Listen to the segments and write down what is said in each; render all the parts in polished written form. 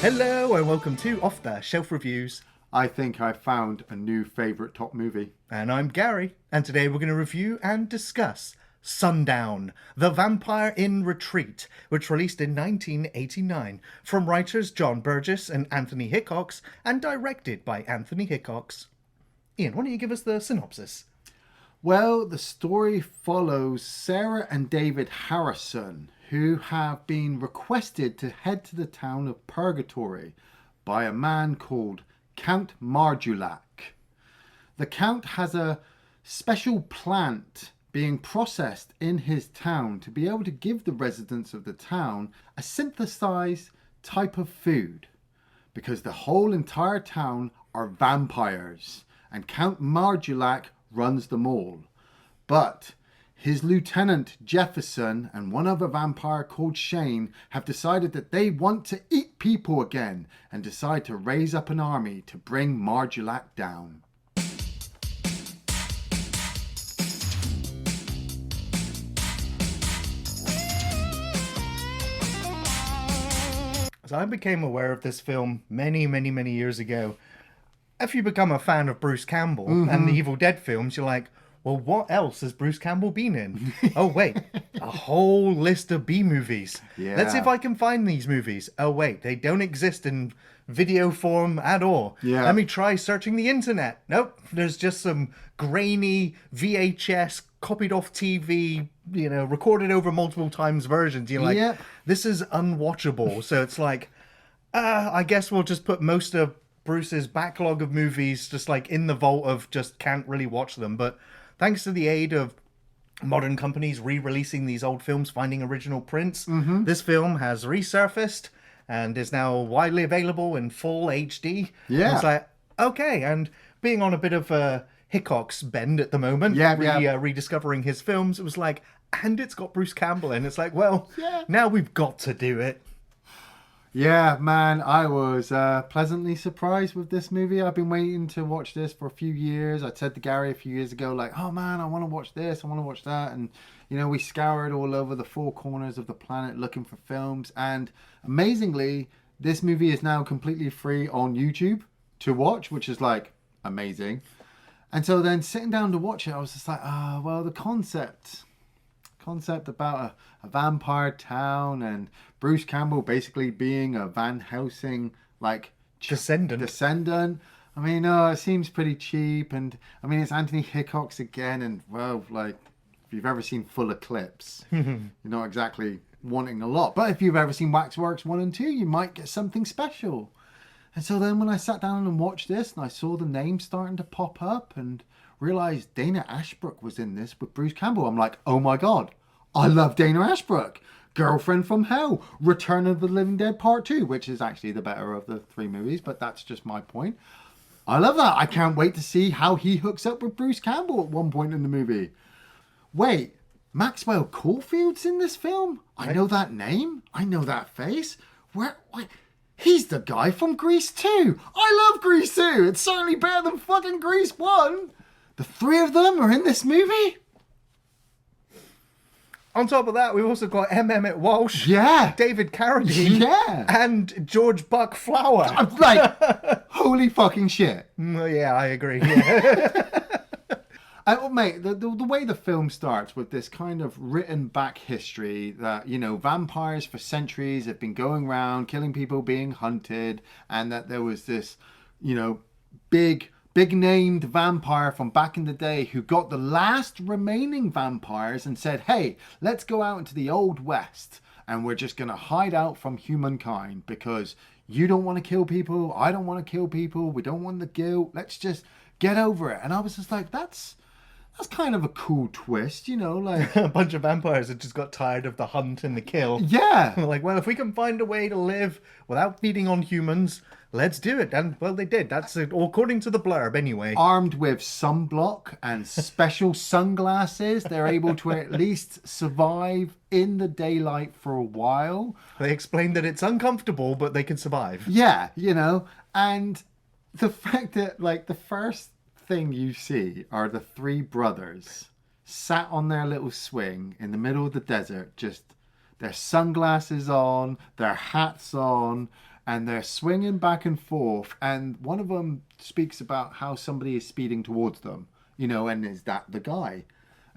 Hello and welcome to Off the Shelf Reviews. I think I found a new favourite top movie. And I'm Gary, and today we're going to review and discuss Sundown, The Vampire in Retreat, which released in 1989 from writers John Burgess and Anthony Hickox and directed by Anthony Hickox. Iain, why don't you give us the synopsis? Well, the story follows Sarah and David Harrison, who have been requested to head to the town of Purgatory by a man called Count Marjulac. The Count has a special plant being processed in his town to be able to give the residents of the town a synthesized type of food, because the whole entire town are vampires and Count Marjulac runs them all. But his lieutenant Jefferson and one other vampire called Shane have decided that they want to eat people again and decide to raise up an army to bring Marjulac down. So I became aware of this film many years ago. If you become a fan of Bruce Campbell and the Evil Dead films, you're like, well, what else has Bruce Campbell been in? Oh, wait, a whole list of B-movies. Yeah. Let's see if I can find these movies. Oh, wait, they don't exist in video form at all. Yeah. Let me try searching the internet. Nope, there's just some grainy VHS, copied off TV, recorded over multiple times versions. You're like, Yep. This is unwatchable. So it's like, I guess we'll just put most of Bruce's backlog of movies just like in the vault of just can't really watch them. But thanks to the aid of modern companies re-releasing these old films, finding original prints, this film has resurfaced and is now widely available in full HD. Yeah. And it's like, okay, and being on a bit of a Hickox bend at the moment, rediscovering his films, it was like, and it's got Bruce Campbell in. It's like, well, now we've got to do it. Yeah, man, I was pleasantly surprised with this movie. I've been waiting to watch this for a few years. I said to Gary a few years ago, like, oh man, I want to watch this, I want to watch that. And, we scoured all over the four corners of the planet looking for films. And amazingly, this movie is now completely free on YouTube to watch, which is like amazing. And so then sitting down to watch it, I was just like, well, the concept about a vampire town and Bruce Campbell basically being a Van Helsing descendant. I mean, it seems pretty cheap, and I mean it's Anthony Hickox again, and well, like if you've ever seen Full Eclipse, you're not exactly wanting a lot. But if you've ever seen Waxworks 1 and 2, you might get something special. And so then when I sat down and watched this, and I saw the name starting to pop up, and realized Dana Ashbrook was in this with Bruce Campbell, I'm like, oh my god, I love Dana Ashbrook. Girlfriend from Hell, Return of the Living Dead Part 2, which is actually the better of the three movies, but that's just my point. I love that. I can't wait to see how he hooks up with Bruce Campbell at one point in the movie. Wait, Maxwell Caulfield's in this film? I know that name. I know that face. Where? He's the guy from Grease 2. I love Grease 2. It's certainly better than fucking Grease 1. The three of them are in this movie? On top of that, we've also got Emmett Walsh, David Carradine, and George Buck Flower. I'm like, holy fucking shit. Yeah, I agree. Yeah. Mate, the way the film starts with this kind of written back history that, vampires for centuries have been going around killing people, being hunted, and that there was this, big named vampire from back in the day who got the last remaining vampires and said, hey, let's go out into the Old West and we're just going to hide out from humankind because you don't want to kill people, I don't want to kill people, we don't want the guilt, let's just get over it. And I was just like, that's kind of a cool twist, like... A bunch of vampires that just got tired of the hunt and the kill. Yeah. Like, well, if we can find a way to live without feeding on humans, let's do it. And, well, they did. That's according to the blurb, anyway. Armed with sunblock and special sunglasses, they're able to at least survive in the daylight for a while. They explained that it's uncomfortable, but they can survive. Yeah, and the fact that, like, the first thing you see are the three brothers sat on their little swing in the middle of the desert, just their sunglasses on, their hats on, and they're swinging back and forth, and one of them speaks about how somebody is speeding towards them, and is that the guy?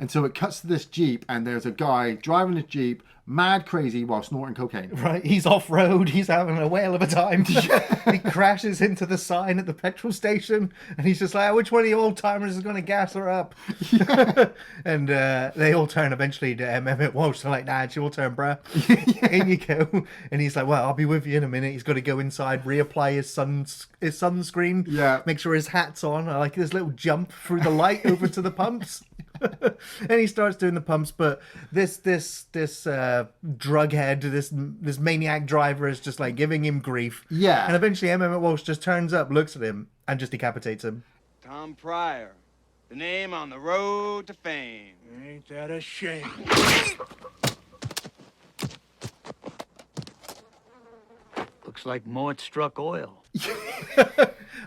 And so it cuts to this Jeep, and there's a guy driving a Jeep, mad crazy while snorting cocaine. Right, he's off-road, he's having a whale of a time. He crashes into the sign at the petrol station, and he's just like, which one of you old-timers is going to gas her up? Yeah. And they all turn eventually to Emmett Walsh. They're like, nah, it's your turn, bruh. In you go. And he's like, well, I'll be with you in a minute. He's got to go inside, reapply his sunscreen, make sure his hat's on. I like this little jump through the light over to the pumps. And he starts doing the pumps, but this drug head, this maniac driver is just like giving him grief. Yeah. And eventually Emmett Walsh just turns up, looks at him, and just decapitates him. Tom Pryor, the name on the road to fame. Ain't that a shame? Looks like Mort struck oil.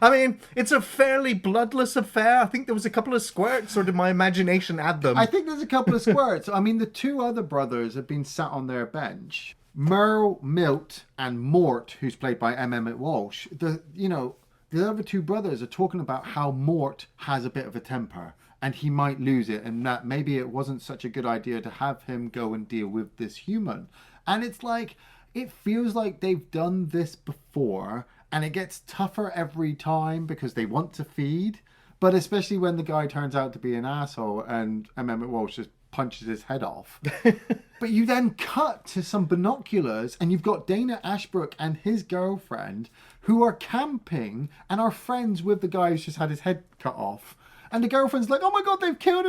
I mean, it's a fairly bloodless affair. I think there was a couple of squirts, or did my imagination add them? I think there's a couple of squirts. I mean, the two other brothers have been sat on their bench. Merle, Milt, and Mort, who's played by Emmett Walsh. The other two brothers are talking about how Mort has a bit of a temper and he might lose it, and that maybe it wasn't such a good idea to have him go and deal with this human. And it's like, it feels like they've done this before, and it gets tougher every time because they want to feed. But especially when the guy turns out to be an asshole and Emmett Walsh just punches his head off. But you then cut to some binoculars and you've got Dana Ashbrook and his girlfriend who are camping and are friends with the guy who's just had his head cut off. And the girlfriend's like, oh my God, they've killed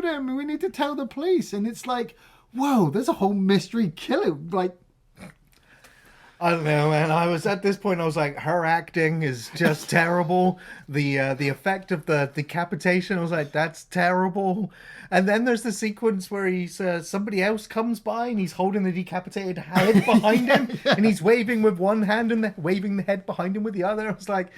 him. We need to tell the police. And it's like, whoa, there's a whole mystery killer. Like, I don't know, man. I was at this point. I was like, her acting is just terrible. The effect of the decapitation, I was like, that's terrible. And then there's the sequence where he's somebody else comes by and he's holding the decapitated head behind him, and he's waving with one hand and waving the head behind him with the other. I was like,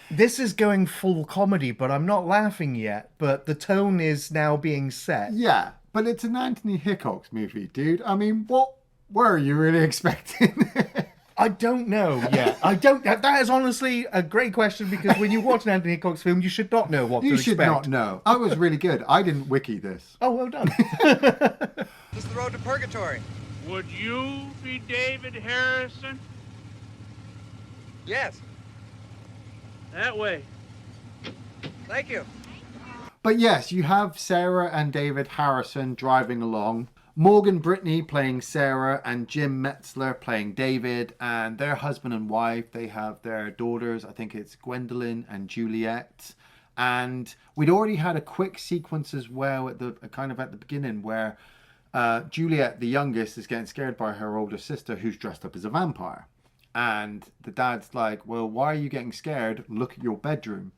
this is going full comedy, but I'm not laughing yet. But the tone is now being set. Yeah, but it's an Anthony Hickox movie, dude. I mean, what were you really expecting? I don't know yet. That is honestly a great question, because when you watch an Anthony Hickox film, you should not know what to expect. You should not know. I was really good. I didn't wiki this. Oh, well done. This is the road to purgatory. Would you be David Harrison? Yes. That way. Thank you. But yes, you have Sarah and David Harrison driving along. Morgan Brittany playing Sarah and Jim Metzler playing David, and their husband and wife. They have their daughters. I think it's Gwendolyn and Juliet. And we'd already had a quick sequence as well at the beginning where Juliet, the youngest, is getting scared by her older sister who's dressed up as a vampire. And the dad's like, well, why are you getting scared? Look at your bedroom.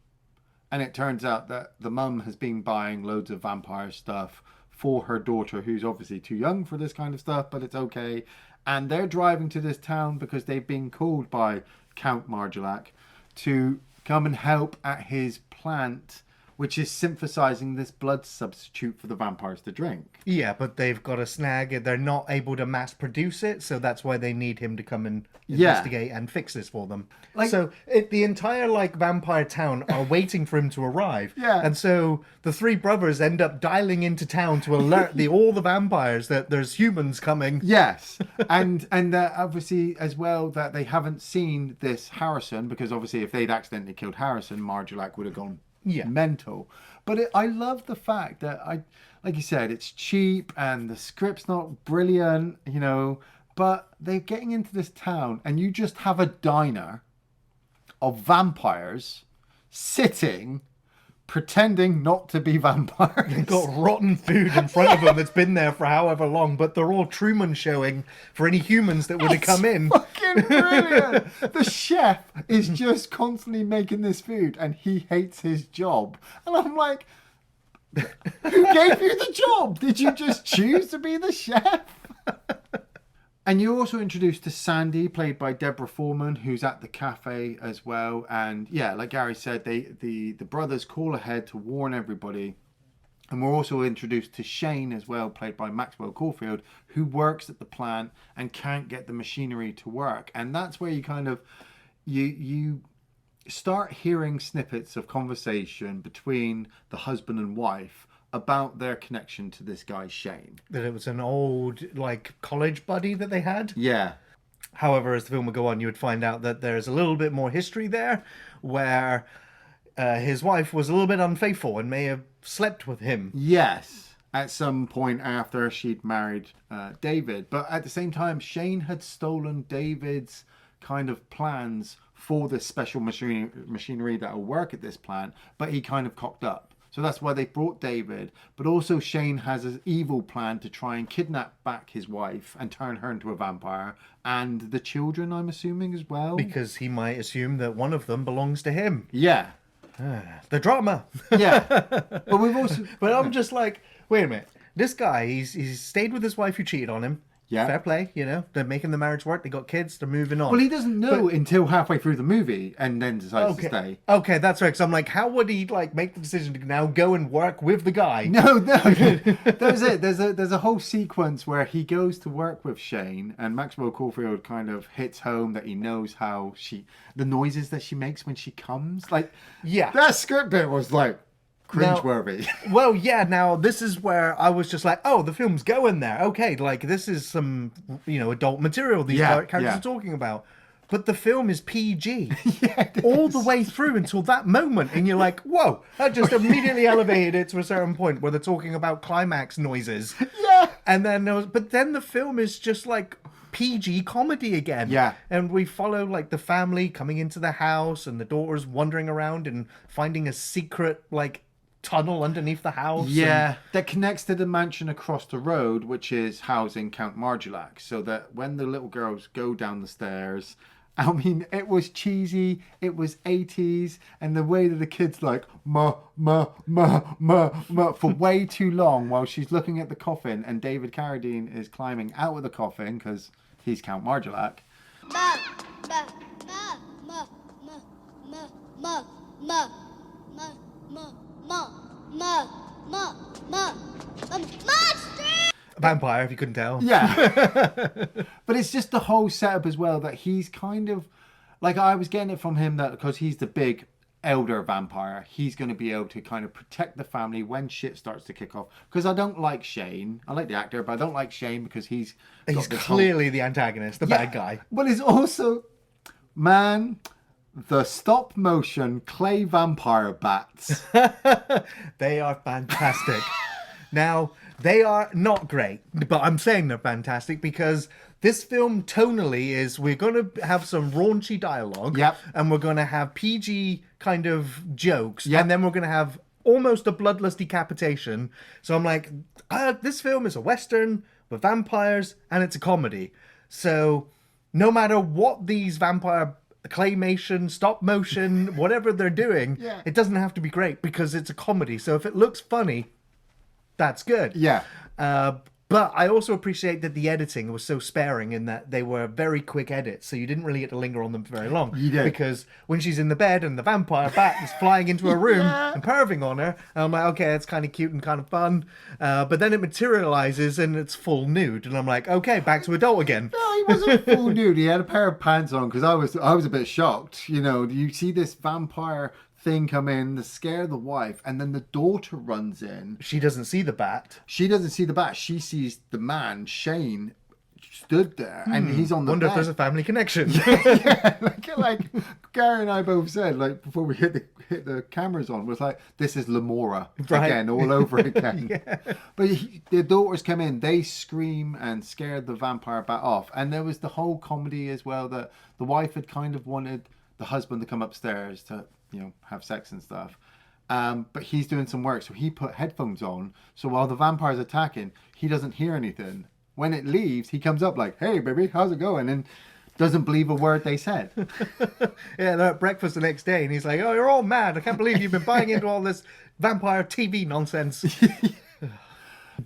And it turns out that the mum has been buying loads of vampire stuff for her daughter, who's obviously too young for this kind of stuff, but it's okay. And they're driving to this town because they've been called by Count Margulac to come and help at his plant, which is synthesizing this blood substitute for the vampires to drink. Yeah, but they've got a snag. They're not able to mass produce it, so that's why they need him to come and investigate and fix this for them. So the entire vampire town are waiting for him to arrive. Yeah. And so the three brothers end up dialing into town to alert all the vampires that there's humans coming. Yes. And obviously as well that they haven't seen this Harrison, because obviously if they'd accidentally killed Harrison, Margulac would have gone mental. But I love the fact that, like you said, it's cheap and the script's not brilliant, but they're getting into this town and you just have a diner of vampires sitting pretending not to be vampires. They've got rotten food in front of them that's been there for however long, but they're all Truman showing for any humans that would have come in. Fucking brilliant. The chef is just constantly making this food and he hates his job. And I'm like, who gave you the job? Did you just choose to be the chef? And you're also introduced to Sandy, played by Deborah Foreman, who's at the cafe as well. And yeah, like Gary said, the brothers call ahead to warn everybody. And we're also introduced to Shane as well, played by Maxwell Caulfield, who works at the plant and can't get the machinery to work. And that's where you kind of you start hearing snippets of conversation between the husband and wife about their connection to this guy Shane. That it was an old like college buddy that they had. Yeah. However, as the film would go on, you would find out that there's a little bit more history there, where his wife was a little bit unfaithful and may have slept with him. Yes, at some point after she'd married David. But at the same time, Shane had stolen David's kind of plans for this special machinery that will work at this plant, but he kind of cocked up. So that's why they brought David. But also Shane has an evil plan to try and kidnap back his wife and turn her into a vampire. And the children, I'm assuming, as well. Because he might assume that one of them belongs to him. Yeah. The drama. Yeah. But we've also... But I'm just like, wait a minute. This guy, he's stayed with his wife who cheated on him. Yeah. Fair play, you know. They're making the marriage work. They got kids. They're moving on. Well, he doesn't know until halfway through the movie and then decides to stay. Okay, that's right. Because I'm like, how would he like make the decision to now go and work with the guy? No. That was it. There's a whole sequence where he goes to work with Shane, and Maxwell Caulfield kind of hits home that he knows how the noises that she makes when she comes. Like, Yeah. that script bit was like cringeworthy. Well, yeah, now this is where I was just like, oh, the film's going there. Okay, like this is some, adult material these characters are talking about. But the film is PG all the way through until that moment. And you're like, whoa, that just immediately elevated it to a certain point where they're talking about climax noises. Yeah. And then but then the film is just like PG comedy again. Yeah. And we follow like the family coming into the house and the daughter's wandering around and finding a secret like tunnel underneath the house. Yeah, that connects to the mansion across the road, which is housing Count Margulac. So that when the little girls go down the stairs, I mean, it was cheesy, it was 80s, and the way that the kid's like, ma, for way too long while she's looking at the coffin, and David Carradine is climbing out of the coffin, because he's Count Margulac. Ma, ma, ma, ma, ma, ma, ma, ma, ma, ma, ma, ma, ma, ma, monster! Vampire, if you couldn't tell. Yeah. But it's just the whole setup as well that he's kind of, like I was getting it from him that because he's the big elder vampire, he's going to be able to kind of protect the family when shit starts to kick off. Because I don't like Shane. I like the actor, but I don't like Shane because he's clearly the antagonist, the bad guy. But it's also, man, the stop motion clay vampire bats. They are fantastic. Now, they are not great, but I'm saying they're fantastic because this film tonally is, we're going to have some raunchy dialogue. Yep. And we're going to have PG kind of jokes. Yep. And then we're going to have almost a bloodless decapitation. So I'm like, this film is a Western with vampires and it's a comedy. So no matter what these vampire claymation, stop motion, whatever they're doing, it doesn't have to be great because it's a comedy. So if it looks funny, that's good. Yeah. But I also appreciate that the editing was so sparing in that they were very quick edits, so you didn't really get to linger on them for very long. You did. Because when she's in the bed and the vampire bat is flying into her room and perving on her, I'm like, okay, that's kind of cute and kind of fun. But then it materializes and it's full nude, and I'm like, okay, back to adult again. No, he wasn't full nude. He had a pair of pants on because I was a bit shocked. You see this vampire thing come in to scare the wife, and then the daughter runs in. She doesn't see the bat. She doesn't see the bat. She sees the man, Shane, stood there, and he's on the Wonder bed. if there's a family connection. Yeah, like Gary and I both said, like before we hit the cameras on, was like, this is Lamora again, all over again. But the daughters come in, they scream and scare the vampire bat off, and there was the whole comedy as well that the wife had kind of wanted the husband to come upstairs to have sex and stuff. But he's doing some work, so he put headphones on. So while the vampire's attacking, he doesn't hear anything. When it leaves, he comes up like, hey, baby, how's it going? And doesn't believe a word they said. Yeah, they're at breakfast the next day, and he's like, oh, you're all mad. I can't believe you've been buying into all this vampire TV nonsense.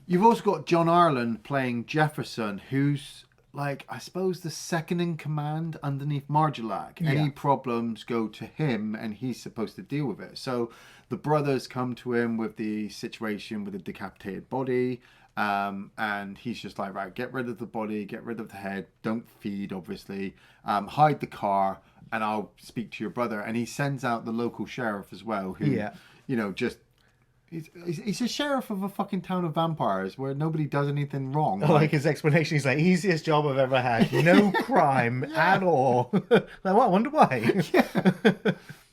You've also got John Arlen playing Jefferson, who's like, I suppose the second in command underneath Marjolac. Yeah. Any problems go to him, and he's supposed to deal with it. So the brothers come to him with the situation with the decapitated body, and he's just like, right, get rid of the body, get rid of the head, don't feed, obviously, hide the car, and I'll speak to your brother. And he sends out the local sheriff as well, who, you know, just... He's a sheriff of a fucking town of vampires where nobody does anything wrong. I like his explanation. He's like, easiest job I've ever had. No crime at all. Like, well, I wonder why.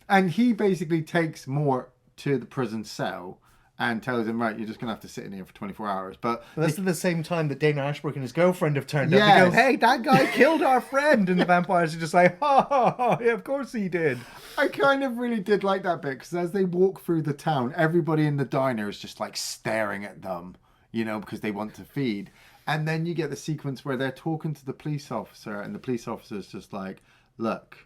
And he basically takes Mort to the prison cell and tells him, right, you're just going to have to sit in here for 24 hours. But that's at the same time that Dana Ashbrook and his girlfriend have turned up. Yes. They go, hey, that guy killed our friend. And the vampires are just like, ha, ha, ha. Yeah, of course he did. I kind of really did like that bit, because as they walk through the town, everybody in the diner is just like staring at them, you know, because they want to feed. And then you get the sequence where they're talking to the police officer, and the police officer's just like, look,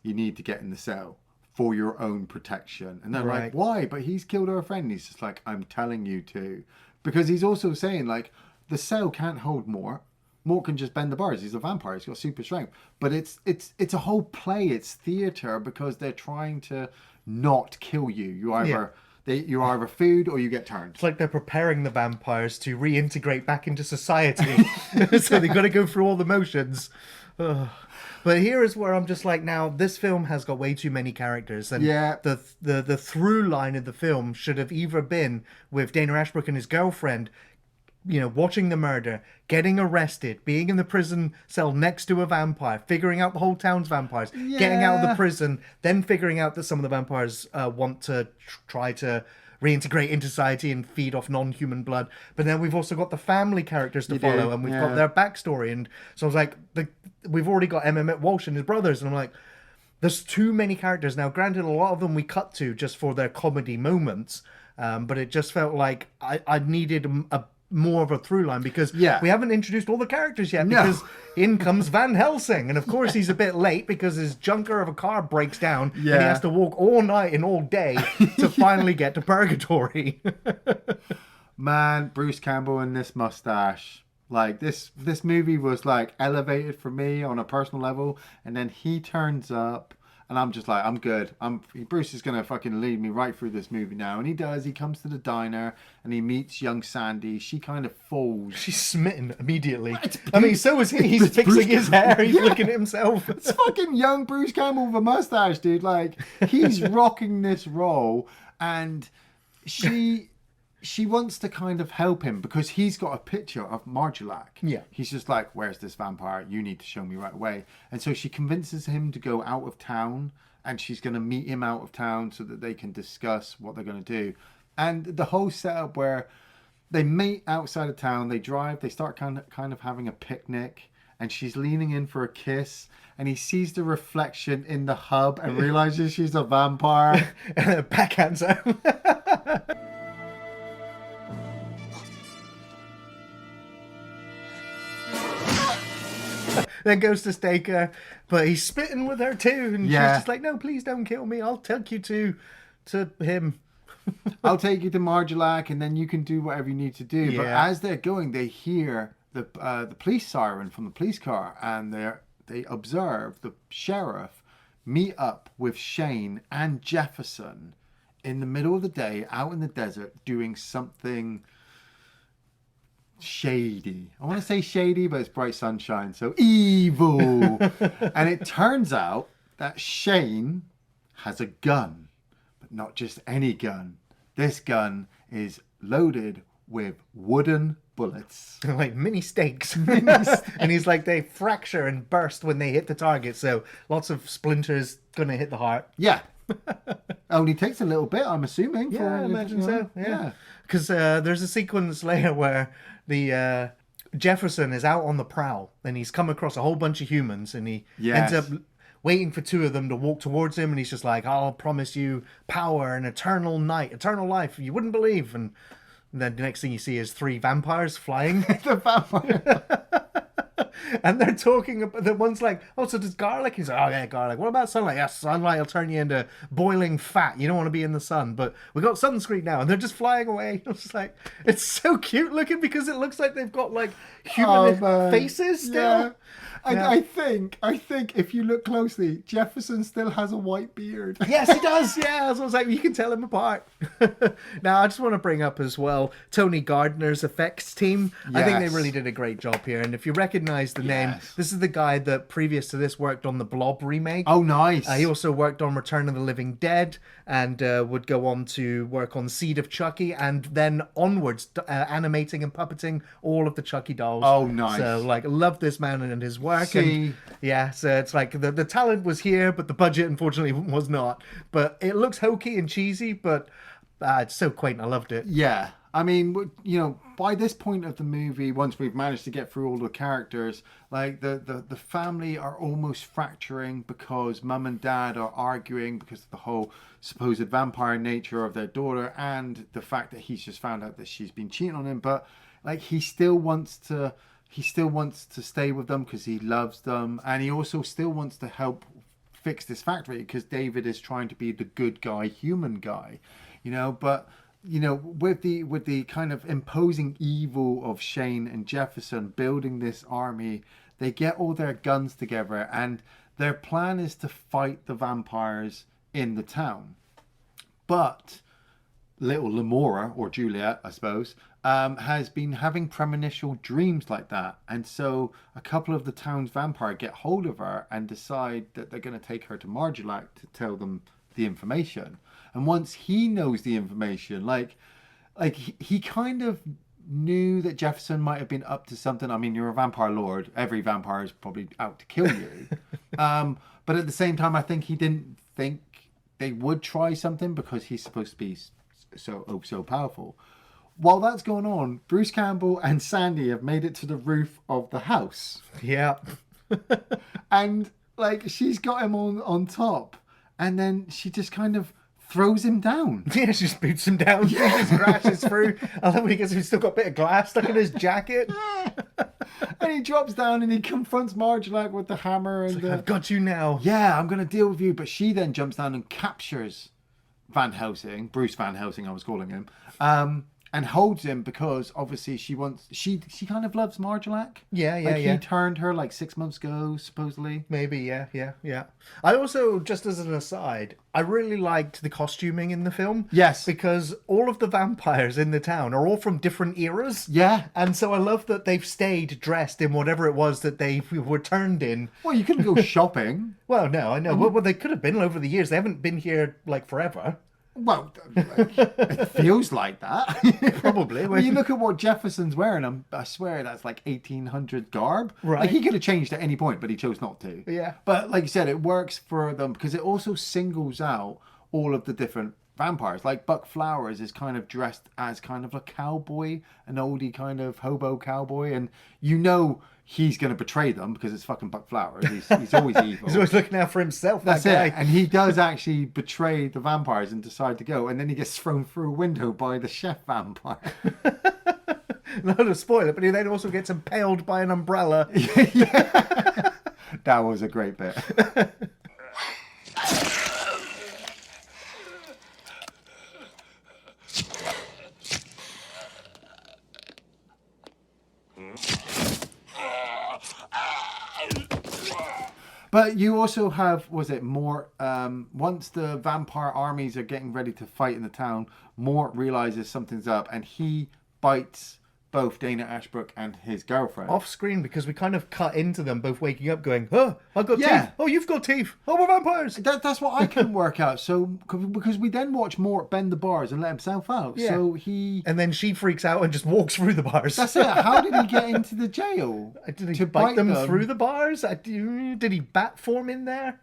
you need to get in the cell for your own protection. And they're like, why? But he's killed our friend. He's just like, I'm telling you to. Because he's also saying, like, the cell can't hold Mort. Mort can just bend the bars. He's a vampire. He's got super strength. But it's a whole play. It's theatre, because they're trying to not kill you. You either you're either food or you get turned. It's like they're preparing the vampires to reintegrate back into society. So they've got to go through all the motions. Ugh. But here is where I'm just like, now this film has got way too many characters, and the through line of the film should have either been with Dana Ashbrook and his girlfriend, you know, watching the murder, getting arrested, being in the prison cell next to a vampire, figuring out the whole town's vampires, getting out of the prison, then figuring out that some of the vampires want to try to reintegrate into society and feed off non-human blood. But then we've also got the family characters to follow, and we've got their backstory. And so I was like, we've already got Emmett Walsh and his brothers, and I'm like, there's too many characters. Now, granted, a lot of them we cut to just for their comedy moments, but it just felt like I needed a more of a through line, because we haven't introduced all the characters yet, because in comes Van Helsing, and of course he's a bit late because his junker of a car breaks down and he has to walk all night and all day to finally get to purgatory. Man, Bruce Campbell and this mustache, like this movie was like elevated for me on a personal level, and then he turns up and I'm just like, I'm good. Bruce is gonna fucking lead me right through this movie now. And he does. He comes to the diner and he meets young Sandy. She kind of falls. She's smitten immediately. I mean, so is he. He's fixing his hair. He's looking at himself. It's fucking young Bruce Campbell with a mustache, dude. Like, he's rocking this role, and she wants to kind of help him because he's got a picture of Marjolac. Yeah. He's just like, where's this vampire? You need to show me right away. And so she convinces him to go out of town, and she's going to meet him out of town so that they can discuss what they're going to do. And the whole setup where they meet outside of town, they drive, they start kind of having a picnic, and she's leaning in for a kiss, and he sees the reflection in the hub and realizes she's a vampire. And backhands her. Then goes to stake her, but he's spitting with her too, and she's just like, no, please don't kill me, I'll take you to him. I'll take you to Marjolac, and then you can do whatever you need to do. Yeah. But as they're going, they hear the police siren from the police car, and they observe the sheriff meet up with Shane and Jefferson in the middle of the day out in the desert doing something shady. I want to say shady, but it's bright sunshine, so evil. And it turns out that Shane has a gun, but not just any gun. This gun is loaded with wooden bullets. Like mini stakes. And he's like, they fracture and burst when they hit the target, so lots of splinters gonna hit the heart. Yeah. Only takes a little bit, I'm assuming. Yeah, I imagine so. Yeah. Because there's a sequence later where the Jefferson is out on the prowl, and he's come across a whole bunch of humans, and he ends up waiting for two of them to walk towards him, and he's just like, I'll promise you power and eternal life you wouldn't believe. And then the next thing you see is three vampires flying. The vampire. And they're talking about, the one's like, oh, so does garlic? He's like, oh yeah, garlic. What about sunlight? Yes, sunlight will turn you into boiling fat. You don't want to be in the sun, but we got sunscreen now. And they're just flying away. It's just like, it's so cute looking because it looks like they've got like human faces still. Yeah. And I think if you look closely, Jefferson still has a white beard. Yes, he does. Yeah, so I was like, you can tell him apart. Now, I just want to bring up as well Tony Gardner's effects team. I think they really did a great job here. And if you recognize the name, this is the guy that previous to this worked on the Blob remake. Oh, nice. He also worked on Return of the Living Dead and would go on to work on Seed of Chucky and then onwards animating and puppeting all of the Chucky dolls. Oh, nice. So, like, love this man and his work. See. And yeah, so it's like the talent was here, but the budget unfortunately was not. But it looks hokey and cheesy, but it's so quaint. I loved it. Yeah. I mean, you know, by this point of the movie, once we've managed to get through all the characters, like the family are almost fracturing because mum and dad are arguing because of the whole supposed vampire nature of their daughter and the fact that he's just found out that she's been cheating on him. But like he still wants to stay with them because he loves them, and he also still wants to help fix this factory because David is trying to be the good guy, human guy, you know. But you know, with the kind of imposing evil of Shane and Jefferson building this army, they get all their guns together, and their plan is to fight the vampires in the town. But little Lamora, or Juliet, I suppose, has been having premonitional dreams like that. And so a couple of the town's vampire get hold of her and decide that they're going to take her to Margulac to tell them the information. And once he knows the information, like he kind of knew that Jefferson might have been up to something. I mean, you're a vampire lord. Every vampire is probably out to kill you. But at the same time, I think he didn't think they would try something because he's supposed to be so powerful. While that's going on, Bruce Campbell and Sandy have made it to the roof of the house. Yeah. And like she's got him on top, and then she just kind of throws him down. Yeah, she just boots him down. Yeah. He just crashes through. I love when he gets, he's still got a bit of glass stuck in his jacket. And he drops down and he confronts Margulac with the hammer. And like, I've got you now. Yeah, I'm going to deal with you. But she then jumps down and captures Van Helsing, Bruce Van Helsing, I was calling him, and holds him because obviously she kind of loves Margulac. Yeah. He turned her like 6 months ago, supposedly. Maybe, yeah. I also, just as an aside, I really liked the costuming in the film. Yes. Because all of the vampires in the town are all from different eras. Yeah. And so I love that they've stayed dressed in whatever it was that they were turned in. Well, you couldn't go shopping. Well, no, I know. Well, they could have been over the years. They haven't been here, like, forever. Well, it feels like that. Probably. When you look at what Jefferson's wearing, I swear that's like 1800 garb. Right. Like he could have changed at any point, but he chose not to. Yeah. But like you said, it works for them because it also singles out all of the different vampires. Like Buck Flowers is kind of dressed as kind of a cowboy, an oldie kind of hobo cowboy, and you know he's going to betray them because it's fucking Buck Flowers. He's always evil. He's always looking out for himself. That's that guy. it. And he does actually betray the vampires and decide to go, and then he gets thrown through a window by the chef vampire. Not to spoil it, but he then also gets impaled by an umbrella. Yeah. That was a great bit. But you also have, once the vampire armies are getting ready to fight in the town, Mort realizes something's up and he bites both Dana Ashbrook and his girlfriend. Off screen, because we kind of cut into them both waking up going, oh, I've got Yeah. teeth. Oh, you've got teeth. Oh, we're vampires. That's what I couldn't work out. So, because we then watch Mort bend the bars and let himself out. Yeah. So he... And then she freaks out and just walks through the bars. That's it. How did he get into the jail? Did he To bite them through the bars? Did he bat form in there?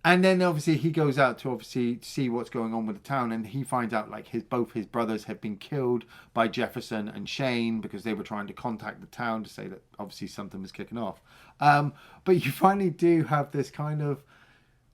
And then obviously he goes out to obviously see what's going on with the town, and he finds out like both his brothers have been killed by Jefferson and Shane because they were trying to contact the town to say that obviously something was kicking off. But you finally do have this kind of,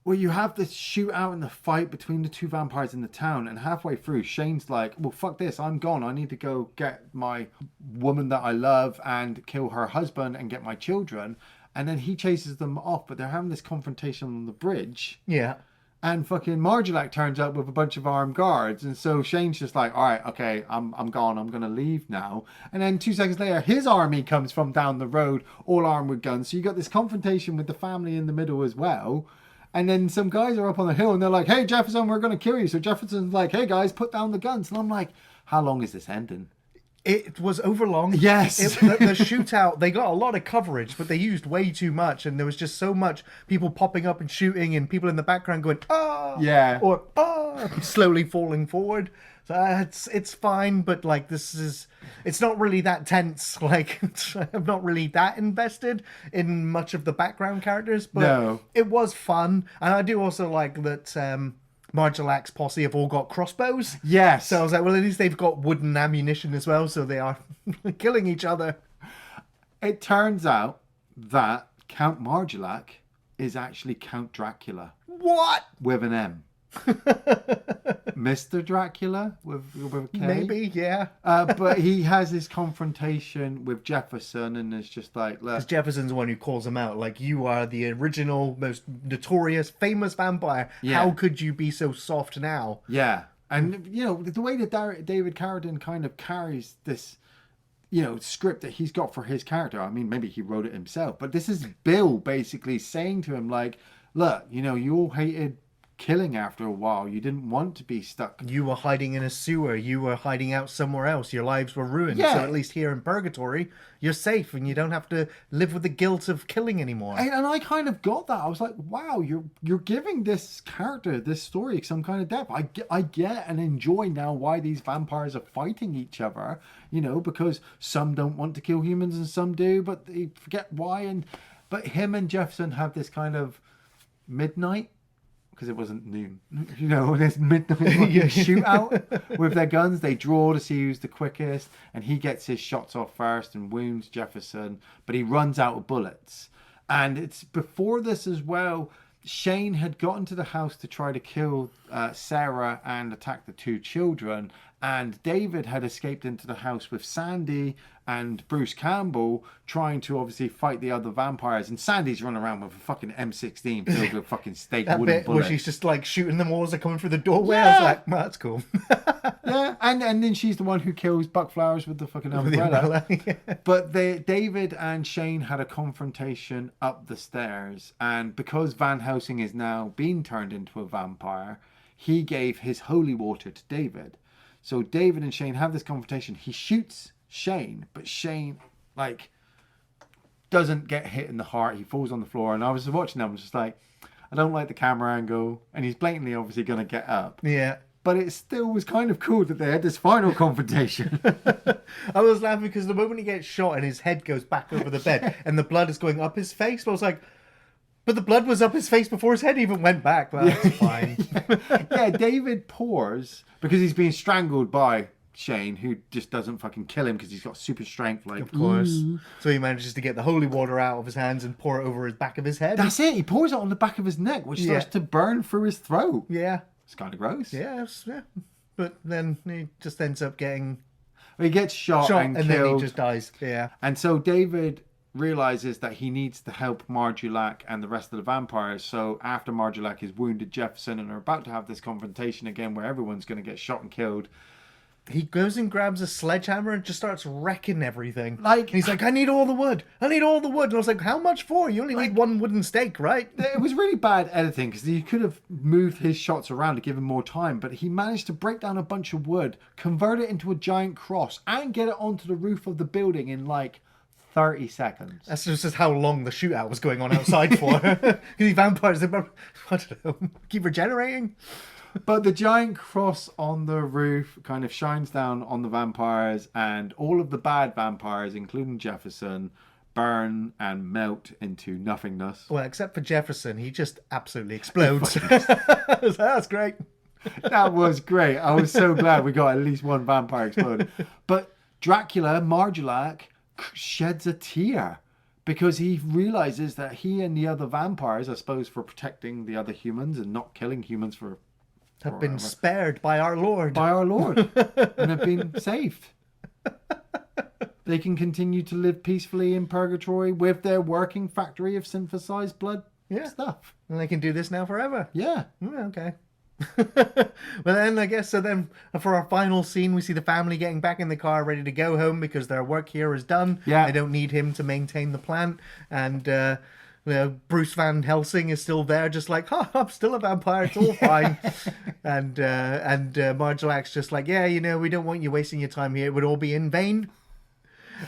well, you have this shootout and the fight between the two vampires in the town, and halfway through Shane's like, well, fuck this, I'm gone. I need to go get my woman that I love and kill her husband and get my children. And then he chases them off, but they're having this confrontation on the bridge. Yeah. And fucking Marjolac turns up with a bunch of armed guards. And so Shane's just like, all right, okay, I'm gone. I'm going to leave now. And then 2 seconds later, his army comes from down the road, all armed with guns. So you got this confrontation with the family in the middle as well. And then some guys are up on the hill and they're like, hey, Jefferson, we're going to kill you. So Jefferson's like, hey, guys, put down the guns. And I'm like, how long is this ending? It was overlong. Yes. The shootout, they got a lot of coverage, but they used way too much. And there was just so much people popping up and shooting and people in the background going, ah. Yeah. Or, ah, slowly falling forward. So it's fine, but like it's not really that tense. Like I'm not really that invested in much of the background characters, but No. it was fun. And I do also like that Marjolac's posse have all got crossbows. Yes. So I was like, well, at least they've got wooden ammunition as well, so they are killing each other. It turns out that Count Marjolac is actually Count Dracula What? with an M. Mr. Dracula with a K. Maybe, yeah. But he has this confrontation with Jefferson and it's just like, look, Because Jefferson's the one who calls him out. Like, you are the original, most notorious, famous vampire. Yeah. How could you be so soft now? yeah. And, you know, the way that David Carradine kind of carries this, you know, script that he's got for his character. I mean, maybe he wrote it himself, but this is Bill basically saying to him, like, look, you know, you all hated killing after a while. You didn't want to be stuck. You were hiding in a sewer. You were hiding out somewhere else. Your lives were ruined. Yeah. So at least here in Purgatory, you're safe and you don't have to live with the guilt of killing anymore. And I kind of got that. I was like, wow, you're giving this character, this story, some kind of depth. I get and enjoy now why these vampires are fighting each other, you know, because some don't want to kill humans and some do, but they forget why. But him and Jefferson have this kind of midnight, because it wasn't noon, you know, this midnight shootout with their guns. They draw to see who's the quickest, and he gets his shots off first and wounds Jefferson, but he runs out of bullets. And it's before this as well, Shane had gotten to the house to try to kill Sarah and attack the 2 children, and David had escaped into the house with Sandy and Bruce Campbell trying to obviously fight the other vampires, and Sandy's running around with a fucking M16 filled with fucking steak That wooden bit where bullets. she's just like shooting them all as they're coming through the doorway. Yeah. I was like, well, that's cool. Yeah, and then she's the one who kills Buck Flowers with the fucking With the umbrella. umbrella. Yeah. But David and Shane had a confrontation up the stairs, and because Van Helsing is now being turned into a vampire, he gave his holy water to David. So David and Shane have this confrontation. He shoots Shane, but Shane, like, doesn't get hit in the heart. He falls on the floor, and I was watching them, I was just like, I don't like the camera angle, and he's blatantly obviously going to get up. Yeah. But it still was kind of cool that they had this final confrontation. I was laughing because the moment he gets shot and his head goes back over the bed and the blood is going up his face, I was like, but the blood was up his face before his head even went back. Well, that's fine. Yeah, David pours because he's being strangled by Shane, who just doesn't fucking kill him because he's got super strength. Like, Of course. So he manages to get the holy water out of his hands and pour it over his back of his head. that's it. He pours it on the back of his neck, which starts to burn through his throat. Yeah. It's kind of gross. Yeah. But then he just ends up getting He gets shot and then killed. he just dies. Yeah. And so David realizes that he needs to help Marjolac and the rest of the vampires. So after Marjolac has wounded Jefferson and are about to have this confrontation again where everyone's going to get shot and killed, He goes and grabs a sledgehammer and just starts wrecking everything. Like- And he's like, I need all the wood. I need all the wood. And I was like, how much for? You only need one wooden stake, right? it was really bad editing because he could have moved his shots around to give him more time, but he managed to break down a bunch of wood, convert it into a giant cross, and get it onto the roof of the building in like 30 seconds. That's just how long the shootout was going on outside for. These vampires, I don't know, keep regenerating. But the giant cross on the roof kind of shines down on the vampires, and all of the bad vampires, including Jefferson, burn and melt into nothingness. Well, except for Jefferson, he just absolutely explodes. That's great. That was great. I was so glad we got at least one vampire exploded. But Dracula, Marjolac, sheds a tear because he realizes that he and the other vampires, I suppose for protecting the other humans and not killing humans Have been spared by our Lord. by our Lord and have been saved. they can continue to live peacefully in purgatory with their working factory of synthesized blood stuff. And they can do this now forever. Yeah. Okay. But then I guess so. Then for our final scene, we see the family getting back in the car, ready to go home because their work here is done. Yeah. They don't need him to maintain the plant, and Bruce Van Helsing is still there, just like, I'm still a vampire. It's all fine. and Marjolac's just like, yeah, we don't want you wasting your time here. It would all be in vain.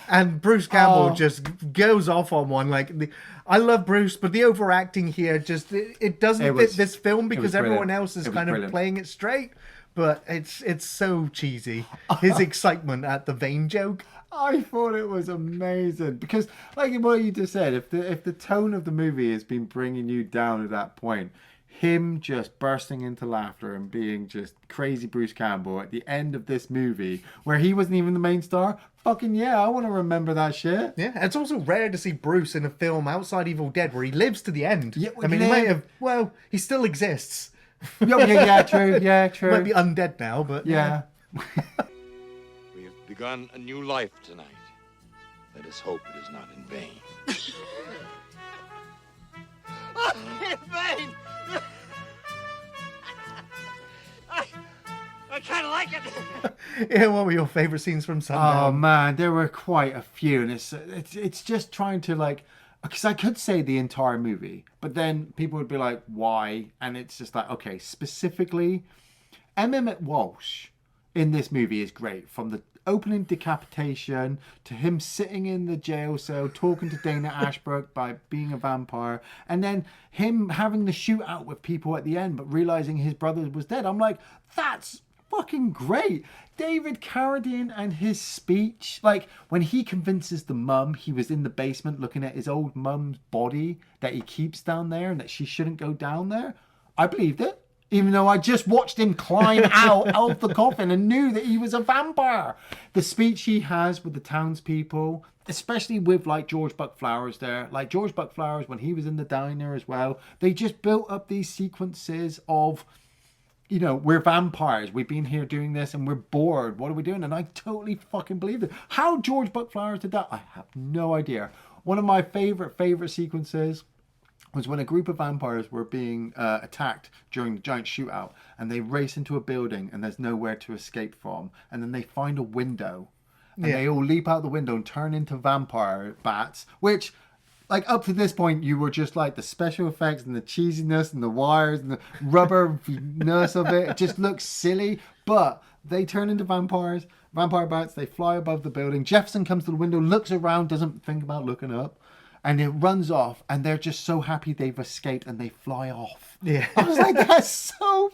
And Bruce Campbell just goes off on one. I love Bruce, but the overacting here it doesn't fit this film because everyone else is kind of playing it straight. But it's so cheesy. His excitement at the vein joke. I thought it was amazing because, like what you just said, if the tone of the movie has been bringing you down at that point, him just bursting into laughter and being just crazy Bruce Campbell at the end of this movie where he wasn't even the main star. Fucking yeah, I want to remember that shit. Yeah, and it's also rare to see Bruce in a film outside Evil Dead where he lives to the end. Yeah, I mean, he might have. Well, he still exists. Yeah, true. Yeah, true. Might be undead now, but yeah. We have begun a new life tonight. Let us hope it is not in vain. In vain! I kind of like it. Yeah, what were your favorite scenes from Sundown? Oh man, there were quite a few, and it's just trying to because I could say the entire movie, but then people would be like, why? And it's just like, okay, specifically, Emmett Walsh in this movie is great. From the opening decapitation to him sitting in the jail cell talking to Dana Ashbrook by being a vampire, and then him having the shootout with people at the end but realizing his brother was dead. I'm like, that's fucking great. David Carradine and his speech, when he convinces the mum he was in the basement looking at his old mum's body that he keeps down there and that she shouldn't go down there, I believed it. Even though I just watched him climb out of the coffin and knew that he was a vampire. The speech he has with the townspeople, especially with George Buck Flowers there. George Buck Flowers, when he was in the diner as well, they just built up these sequences of, we're vampires. We've been here doing this and we're bored. What are we doing? And I totally fucking believed it. How George Buck Flowers did that, I have no idea. One of my favorite sequences was when a group of vampires were being attacked during the giant shootout, and they race into a building and there's nowhere to escape from, and then they find a window and they all leap out the window and turn into vampire bats, which up to this point you were just the special effects and the cheesiness and the wires and the rubberness of it just looks silly, but they turn into vampire bats. They fly above the building. Jefferson comes to the window, looks around, doesn't think about looking up, and it runs off, and they're just so happy they've escaped, and they fly off. Yeah. I was like, that's so...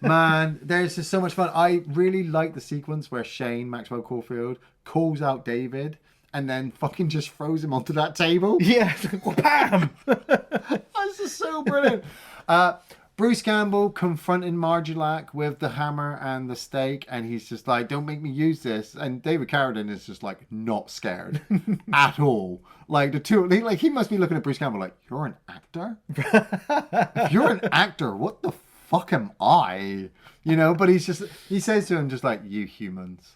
Man, there's just so much fun. I really like the sequence where Shane, Maxwell Caulfield, calls out David, and then fucking just throws him onto that table. Yeah. Bam! That's just so brilliant. Bruce Campbell confronting Marjolac with the hammer and the stake, and he's just like, don't make me use this. And David Carradine is just not scared at all. The two, he must be looking at Bruce Campbell like, you're an actor? If you're an actor, what the fuck am I? But he says to him just you humans.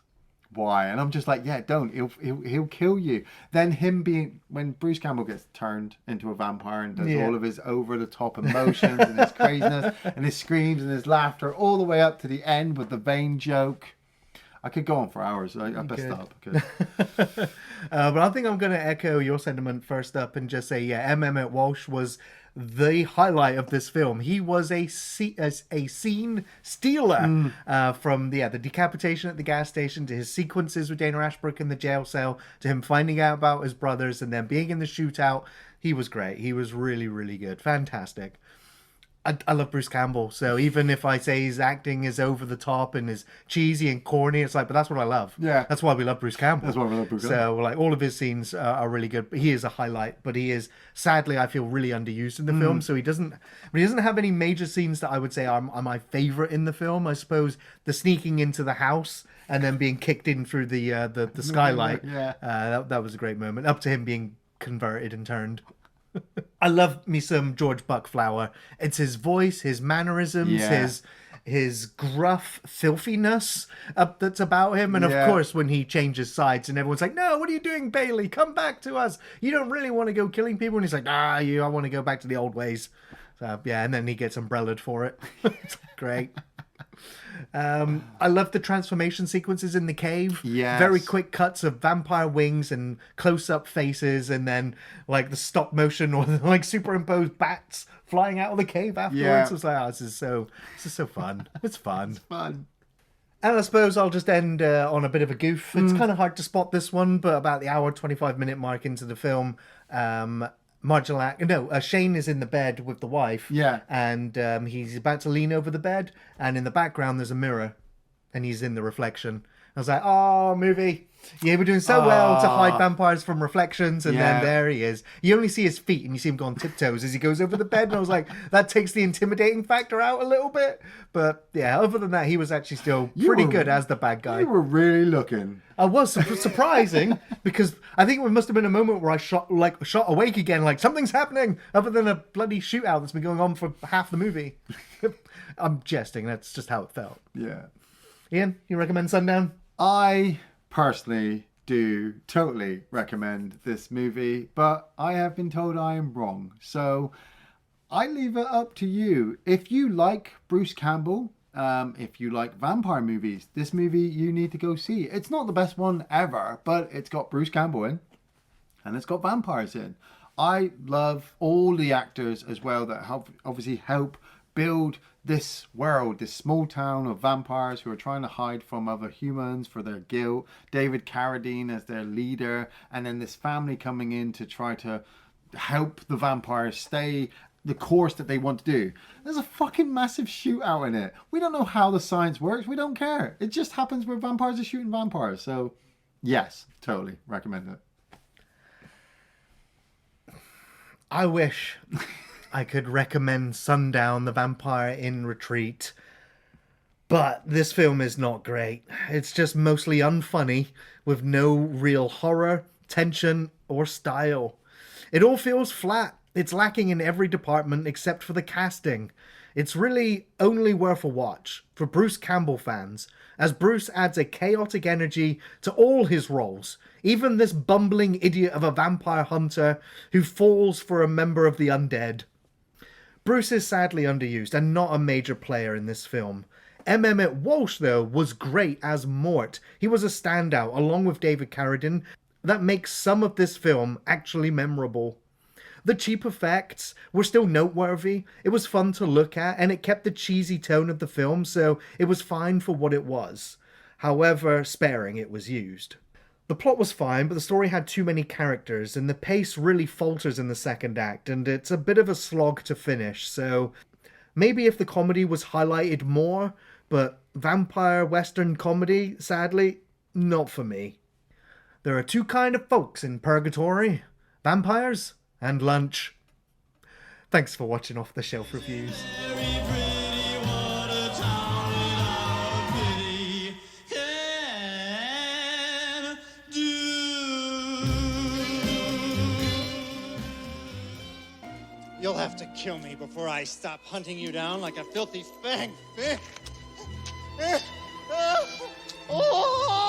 Why? And I'm just like, yeah, don't. He'll kill you. Then when Bruce Campbell gets turned into a vampire and does all of his over the top emotions and his craziness and his screams and his laughter all the way up to the end with the vein joke. I could go on for hours. I best stop. But I think I'm going to echo your sentiment first up and just say, yeah, Emmett Walsh was the highlight of this film. He was a scene stealer from the decapitation at the gas station to his sequences with Dana Ashbrook in the jail cell to him finding out about his brothers and then being in the shootout. He was great. He was really, really good. Fantastic. I love Bruce Campbell, so even if I say his acting is over the top and is cheesy and corny, it's but that's what I love. Yeah. That's why we love Bruce Campbell. That's why we love Bruce Campbell. So, all of his scenes are really good. He is a highlight, but he is, sadly, I feel, really underused in the film, so he doesn't have any major scenes that I would say are my favourite in the film. I suppose the sneaking into the house and then being kicked in through the skylight, that was a great moment, up to him being converted and turned. I love me some George Buck Flower. It's his voice, his mannerisms, his gruff filthiness that's about him. And of Yeah. course, when he changes sides and everyone's like, no, what are you doing, Bailey? Come back to us. You don't really want to go killing people. And he's like, I want to go back to the old ways. So, yeah, and then he gets umbrellaed for it. It's great. I love the transformation sequences in the cave. Yes. Very quick cuts of vampire wings and close-up faces, and then like the stop motion or the, like superimposed bats flying out of the cave afterwards. Yeah. I was like, this is so fun. It's fun. Fun. And I suppose I'll just end on a bit of a goof. It's kind of hard to spot this one, but about the hour 25-minute mark into the film, Shane is in the bed with the wife. Yeah. And he's about to lean over the bed, and in the background there's a mirror, and he's in the reflection. I was like, oh, movie. Yeah, we're doing so well to hide vampires from reflections, and then there he is. You only see his feet, and you see him go on tiptoes as he goes over the bed, and I was like, that takes the intimidating factor out a little bit. But yeah, other than that, he was actually still pretty good as the bad guy. You were really looking. I was surprising because I think it must have been a moment where I shot awake again, like something's happening, other than a bloody shootout that's been going on for half the movie. I'm jesting. That's just how it felt. Yeah. Ian, you recommend Sundown? I personally do totally recommend this movie, but I have been told I am wrong. So I leave it up to you. If you like Bruce Campbell, if you like vampire movies, this movie you need to go see. It's not the best one ever, but it's got Bruce Campbell in, and it's got vampires in. I love all the actors as well that obviously help build this world, this small town of vampires who are trying to hide from other humans for their guilt. David Carradine as their leader, and then this family coming in to try to help the vampires stay the course that they want to do. There's a fucking massive shootout in it. We don't know how the science works. We don't care. It just happens where vampires are shooting vampires. So, yes, totally recommend it. I wish I could recommend Sundown, the Vampire in Retreat, but this film is not great. It's just mostly unfunny, with no real horror, tension, or style. It all feels flat. It's lacking in every department except for the casting. It's really only worth a watch for Bruce Campbell fans, as Bruce adds a chaotic energy to all his roles, even this bumbling idiot of a vampire hunter who falls for a member of the undead. Bruce is sadly underused and not a major player in this film. M. Emmett Walsh, though, was great as Mort. He was a standout, along with David Carradine, that makes some of this film actually memorable. The cheap effects were still noteworthy, it was fun to look at, and it kept the cheesy tone of the film, so it was fine for what it was. However sparing it was used. The plot was fine, but the story had too many characters, and the pace really falters in the second act, and it's a bit of a slog to finish, so maybe if the comedy was highlighted more, but vampire western comedy, sadly, not for me. There are two kind of folks in purgatory: vampires and lunch. Thanks for watching Off the Shelf Reviews. You'll have to kill me before I stop hunting you down like a filthy fang. Oh!